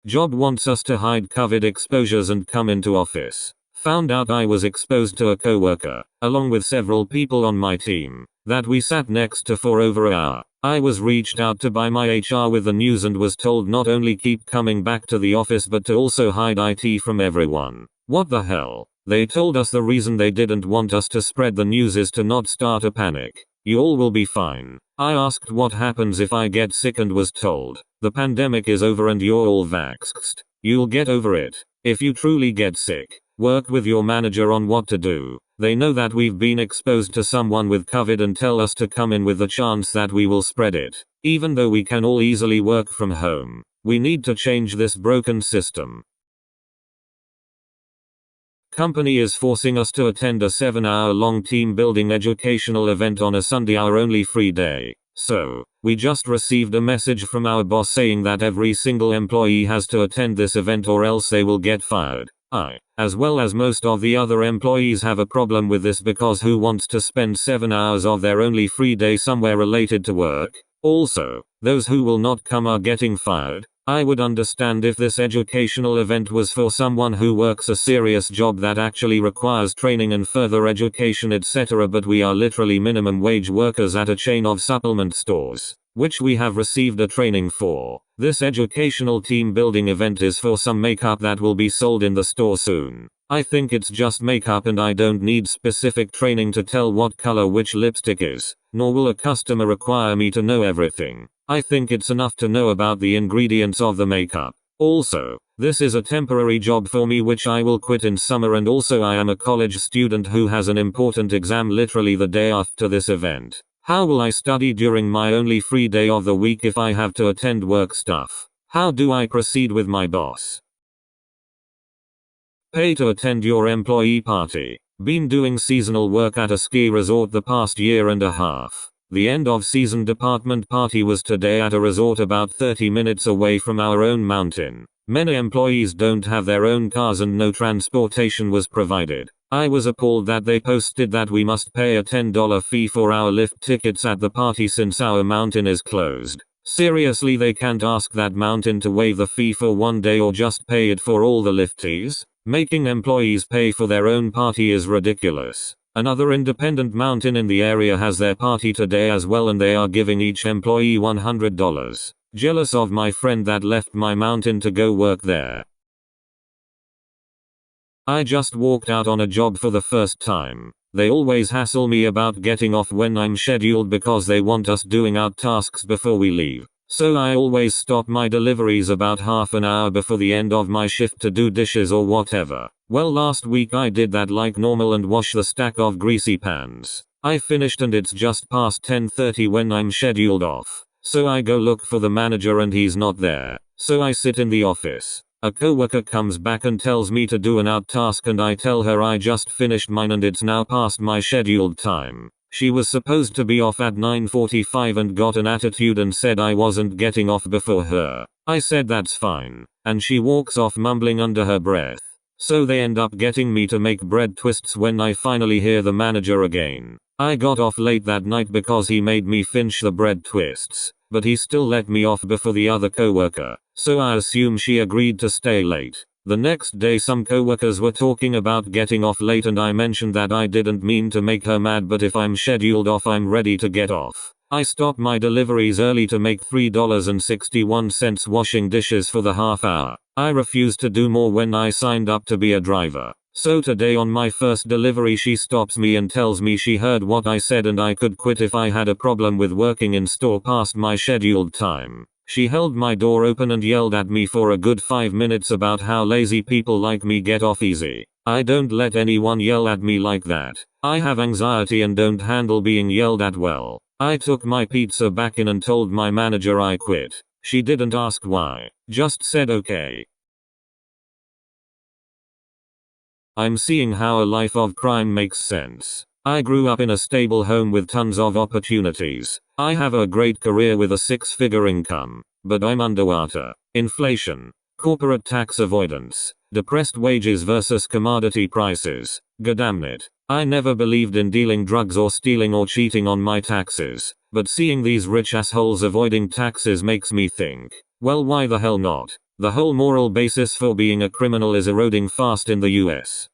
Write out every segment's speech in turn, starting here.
Job wants us to hide COVID exposures and come into office. Found out I was exposed to a coworker, along with several people on my team, that we sat next to for over an hour. I was reached out to by my HR with the news and was told not only keep coming back to the office but to also hide IT from everyone. What the hell? They told us the reason they didn't want us to spread the news is to not start a panic. You all will be fine. I asked what happens if I get sick and was told, the pandemic is over and you're all vaxxed. You'll get over it. If you truly get sick, work with your manager on what to do. They know that we've been exposed to someone with COVID and tell us to come in with the chance that we will spread it. Even though we can all easily work from home, we need to change this broken system. Company is forcing us to attend a 7-hour-long team building educational event on a Sunday, our only free day. So, we just received a message from our boss saying that every single employee has to attend this event or else they will get fired. I, as well as most of the other employees, have a problem with this because who wants to spend 7 hours of their only free day somewhere related to work? Also, those who will not come are getting fired. I would understand if this educational event was for someone who works a serious job that actually requires training and further education etc., but we are literally minimum wage workers at a chain of supplement stores, which we have received a training for. This educational team building event is for some makeup that will be sold in the store soon. I think it's just makeup and I don't need specific training to tell what color which lipstick is, nor will a customer require me to know everything. I think it's enough to know about the ingredients of the makeup. Also, this is a temporary job for me which I will quit in summer, and also I am a college student who has an important exam literally the day after this event. How will I study during my only free day of the week if I have to attend work stuff? How do I proceed with my boss? Pay to attend your employee party. Been doing seasonal work at a ski resort the past year and a half. The end of season department party was today at a resort about 30 minutes away from our own mountain. Many employees don't have their own cars and no transportation was provided. I was appalled that they posted that we must pay a $10 fee for our lift tickets at the party since our mountain is closed. Seriously, they can't ask that mountain to waive the fee for one day or just pay it for all the liftees? Making employees pay for their own party is ridiculous. Another independent mountain in the area has their party today as well and they are giving each employee $100. Jealous of my friend that left my mountain to go work there. I just walked out on a job for the first time. They always hassle me about getting off when I'm scheduled because they want us doing out tasks before we leave. So I always stop my deliveries about half an hour before the end of my shift to do dishes or whatever. Well, last week I did that like normal and wash the stack of greasy pans. I finished and it's just past 10:30 when I'm scheduled off. So I go look for the manager and he's not there. So I sit in the office. A coworker comes back and tells me to do an out task and I tell her I just finished mine and it's now past my scheduled time. She was supposed to be off at 9:45 and got an attitude and said I wasn't getting off before her. I said that's fine. And she walks off mumbling under her breath. So they end up getting me to make bread twists when I finally hear the manager again. I got off late that night because he made me finish the bread twists. But he still let me off before the other coworker. So I assume she agreed to stay late. The next day some coworkers were talking about getting off late and I mentioned that I didn't mean to make her mad, but if I'm scheduled off I'm ready to get off. I stopped my deliveries early to make $3.61 washing dishes for the half hour. I refused to do more when I signed up to be a driver. So today on my first delivery she stops me and tells me she heard what I said and I could quit if I had a problem with working in store past my scheduled time. She held my door open and yelled at me for a good 5 minutes about how lazy people like me get off easy. I don't let anyone yell at me like that. I have anxiety and don't handle being yelled at well. I took my pizza back in and told my manager I quit. She didn't ask why, just said okay. I'm seeing how a life of crime makes sense. I grew up in a stable home with tons of opportunities. I have a great career with a 6-figure income. But I'm underwater. Inflation. Corporate tax avoidance. Depressed wages versus commodity prices. Goddammit. I never believed in dealing drugs or stealing or cheating on my taxes. But seeing these rich assholes avoiding taxes makes me think, well, why the hell not? The whole moral basis for being a criminal is eroding fast in the US.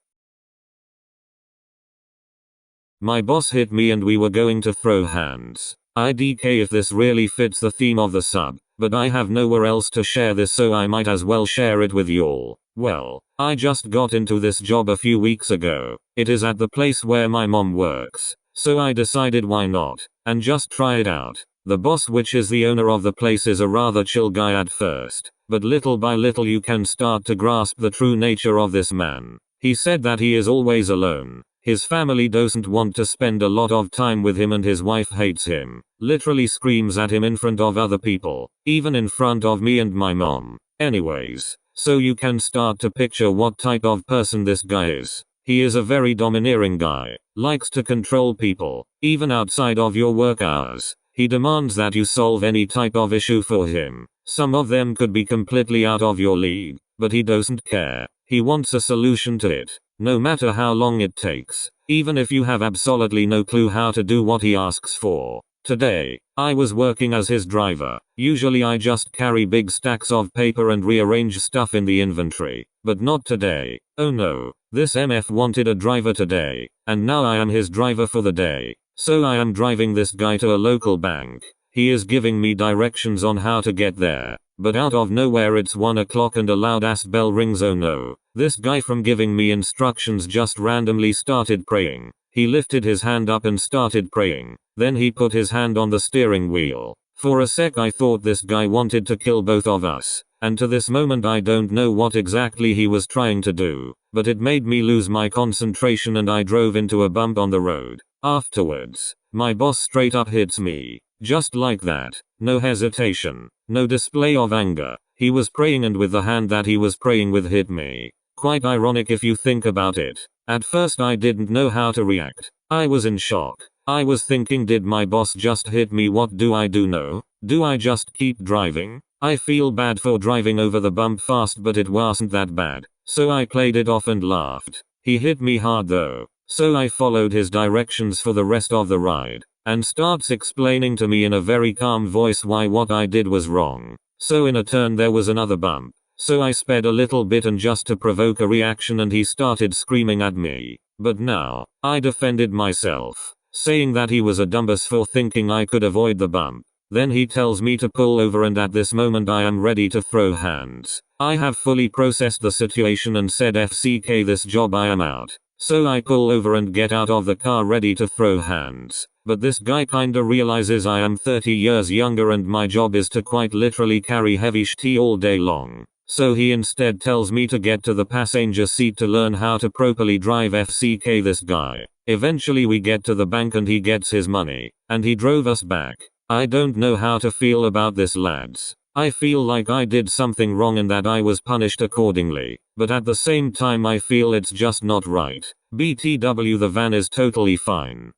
My boss hit me and we were going to throw hands. IDK if this really fits the theme of the sub, but I have nowhere else to share this, so I might as well share it with y'all. Well, I just got into this job a few weeks ago. It is at the place where my mom works. So I decided why not, and just try it out. The boss, which is the owner of the place, is a rather chill guy at first, but little by little you can start to grasp the true nature of this man. He said that he is always alone. His family doesn't want to spend a lot of time with him and his wife hates him. Literally screams at him in front of other people, even in front of me and my mom. Anyways, so you can start to picture what type of person this guy is. He is a very domineering guy, likes to control people, even outside of your work hours. He demands that you solve any type of issue for him. Some of them could be completely out of your league, but he doesn't care. He wants a solution to it, no matter how long it takes, even if you have absolutely no clue how to do what he asks for. Today, I was working as his driver. Usually I just carry big stacks of paper and rearrange stuff in the inventory, but not today. Oh no, this MF wanted a driver today, and now I am his driver for the day. So I am driving this guy to a local bank. He is giving me directions on how to get there, but out of nowhere it's 1 o'clock and a loud ass bell rings. Oh no, this guy from giving me instructions just randomly started praying. He lifted his hand up and started praying, then he put his hand on the steering wheel. For a sec I thought this guy wanted to kill both of us, and to this moment I don't know what exactly he was trying to do, but it made me lose my concentration and I drove into a bump on the road. Afterwards, my boss straight up hits me. Just like that. No hesitation. No display of anger. He was praying and with the hand that he was praying with hit me. Quite ironic if you think about it. At first I didn't know how to react. I was in shock. I was thinking, did my boss just hit me? What do I do now? Do I just keep driving? I feel bad for driving over the bump fast, but it wasn't that bad. So I played it off and laughed. He hit me hard though. So I followed his directions for the rest of the ride, and starts explaining to me in a very calm voice why what I did was wrong. So in a turn there was another bump. So I sped a little bit and just to provoke a reaction and he started screaming at me. But now, I defended myself, saying that he was a dumbass for thinking I could avoid the bump. Then he tells me to pull over and at this moment I am ready to throw hands. I have fully processed the situation and said FCK this job, I am out. So I pull over and get out of the car ready to throw hands. But this guy kinda realizes I am 30 years younger and my job is to quite literally carry heavy shit all day long. So he instead tells me to get to the passenger seat to learn how to properly drive. FCK this guy. Eventually we get to the bank and he gets his money, and he drove us back. I don't know how to feel about this, lads. I feel like I did something wrong and that I was punished accordingly, but at the same time I feel it's just not right. BTW, the van is totally fine.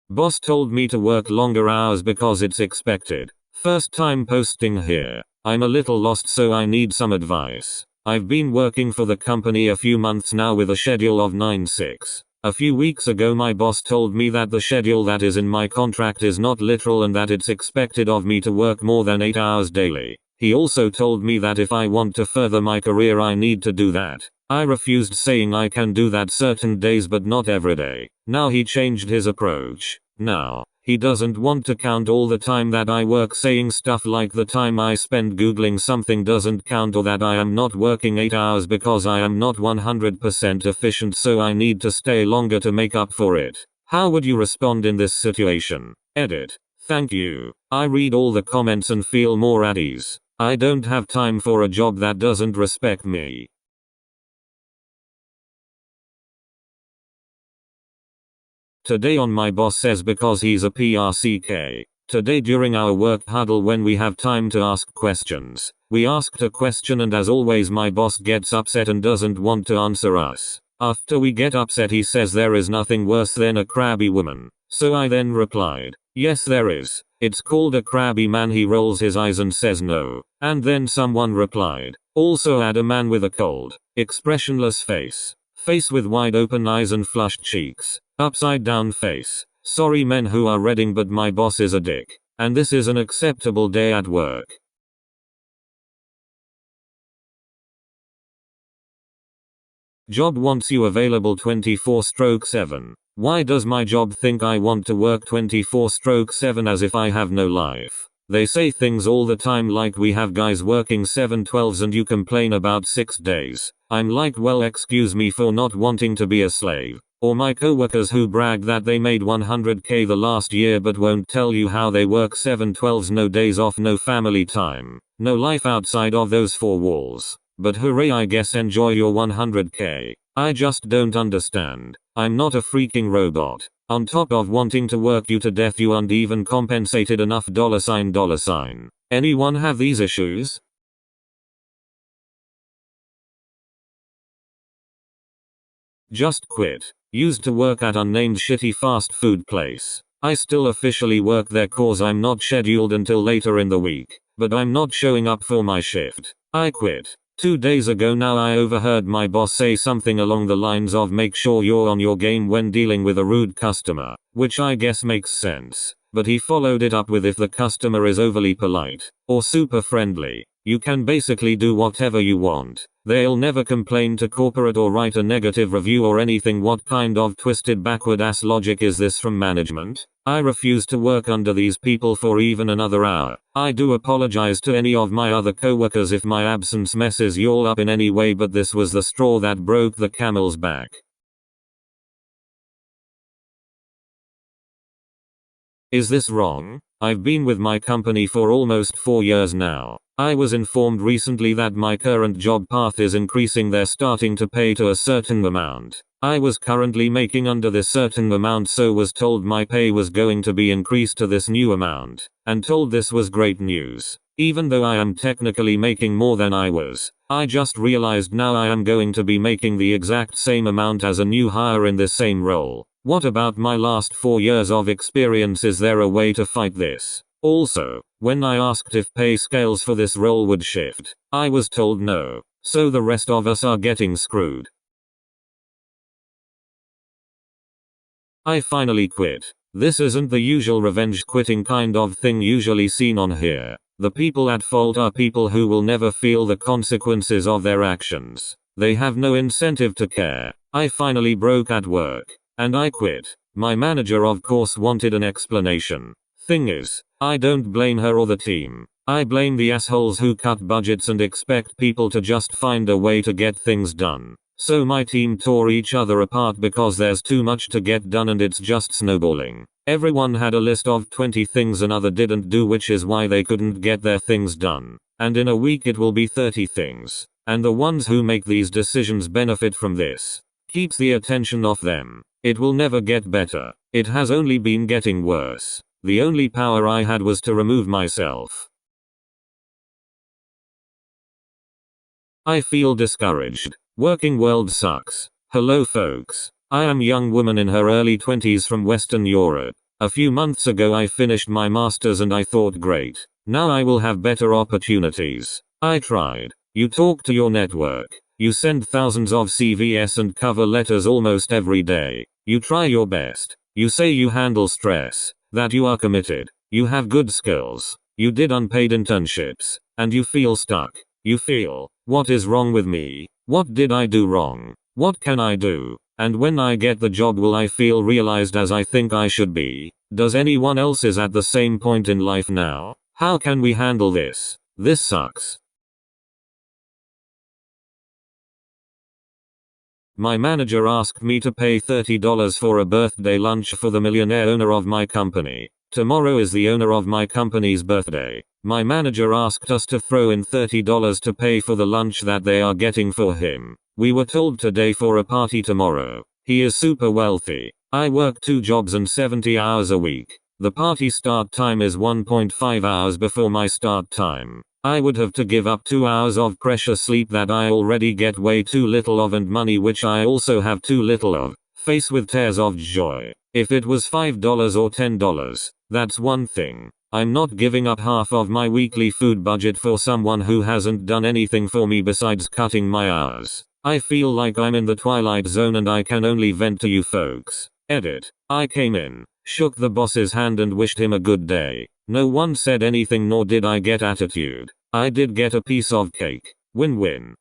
Boss told me to work longer hours because it's expected. First time posting here. I'm a little lost, so I need some advice. I've been working for the company a few months now with a schedule of 9/6. A few weeks ago my boss told me that the schedule that is in my contract is not literal and that it's expected of me to work more than 8 hours daily. He also told me that if I want to further my career I need to do that. I refused, saying I can do that certain days but not every day. Now he changed his approach. Now, he doesn't want to count all the time that I work, saying stuff like the time I spend googling something doesn't count, or that I am not working 8 hours because I am not 100% efficient, so I need to stay longer to make up for it. How would you respond in this situation? Edit. Thank you. I read all the comments and feel more at ease. I don't have time for a job that doesn't respect me. Today on my boss says because he's a PRCK. Today during our work huddle when we have time to ask questions, we asked a question and as always my boss gets upset and doesn't want to answer us. After we get upset he says there is nothing worse than a crabby woman. So I then replied, yes there is. It's called a crabby man. He rolls his eyes and says no. And then someone replied, also add a man with a cold, expressionless face. Face with wide open eyes and flushed cheeks. Upside down face. Sorry men who are reading, but my boss is a dick. And this is an acceptable day at work. Job wants you available 24/7. Why does my job think I want to work 24/7 as if I have no life? They say things all the time like we have guys working 7/12s and you complain about 6 days. I'm like, well, excuse me for not wanting to be a slave. Or my coworkers who brag that they made 100k the last year but won't tell you how they work 7/12s, no days off, no family time, no life outside of those four walls. But hooray, I guess enjoy your 100k. I just don't understand. I'm not a freaking robot. On top of wanting to work you to death, you aren't even compensated enough $. Anyone have these issues? Just quit. Used to work at unnamed shitty fast food place. I still officially work there cause I'm not scheduled until later in the week. But I'm not showing up for my shift. I quit. 2 days ago now I overheard my boss say something along the lines of make sure you're on your game when dealing with a rude customer, which I guess makes sense. But he followed it up with if the customer is overly polite or super friendly, you can basically do whatever you want. They'll never complain to corporate or write a negative review or anything. What kind of twisted backward ass logic is this from management? I refuse to work under these people for even another hour. I do apologize to any of my other coworkers if my absence messes y'all up in any way, but this was the straw that broke the camel's back. Is this wrong? I've been with my company for almost 4 years now. I was informed recently that my current job path is increasing their starting to pay to a certain amount. I was currently making under this certain amount, so was told my pay was going to be increased to this new amount, and told this was great news. Even though I am technically making more than I was, I just realized now I am going to be making the exact same amount as a new hire in this same role. What about my last 4 years of experience? Is there a way to fight this? Also, when I asked if pay scales for this role would shift, I was told no, so the rest of us are getting screwed. I finally quit. This isn't the usual revenge quitting kind of thing usually seen on here. The people at fault are people who will never feel the consequences of their actions. They have no incentive to care. I finally broke at work, and I quit. My manager of course wanted an explanation. Thing is, I don't blame her or the team. I blame the assholes who cut budgets and expect people to just find a way to get things done. So my team tore each other apart because there's too much to get done and it's just snowballing. Everyone had a list of 20 things another didn't do, which is why they couldn't get their things done. And in a week it will be 30 things. And the ones who make these decisions benefit from this. Keeps the attention off them. It will never get better. It has only been getting worse. The only power I had was to remove myself. I feel discouraged. Working world sucks. Hello folks. I am a young woman in her early 20s from Western Europe. A few months ago I finished my masters and I thought great. Now I will have better opportunities. I tried. You talk to your network. You send thousands of CVs and cover letters almost every day. You try your best. You say you handle stress. That you are committed. You have good skills. You did unpaid internships. And you feel stuck. You feel, what is wrong with me? What did I do wrong? What can I do? And when I get the job, will I feel realized as I think I should be? Does anyone else is at the same point in life now? How can we handle this? This sucks. My manager asked me to pay $30 for a birthday lunch for the millionaire owner of my company. Tomorrow is the owner of my company's birthday. My manager asked us to throw in $30 to pay for the lunch that they are getting for him. We were told today for a party tomorrow. He is super wealthy. I work 2 jobs and 70 hours a week. The party start time is 1.5 hours before my start time. I would have to give up 2 hours of precious sleep that I already get way too little of, and money which I also have too little of. Face with tears of joy. If it was $5 or $10, that's one thing. I'm not giving up half of my weekly food budget for someone who hasn't done anything for me besides cutting my hours. I feel like I'm in the twilight zone and I can only vent to you folks. Edit. I came in, shook the boss's hand and wished him a good day. No one said anything nor did I get attitude. I did get a piece of cake. Win-win.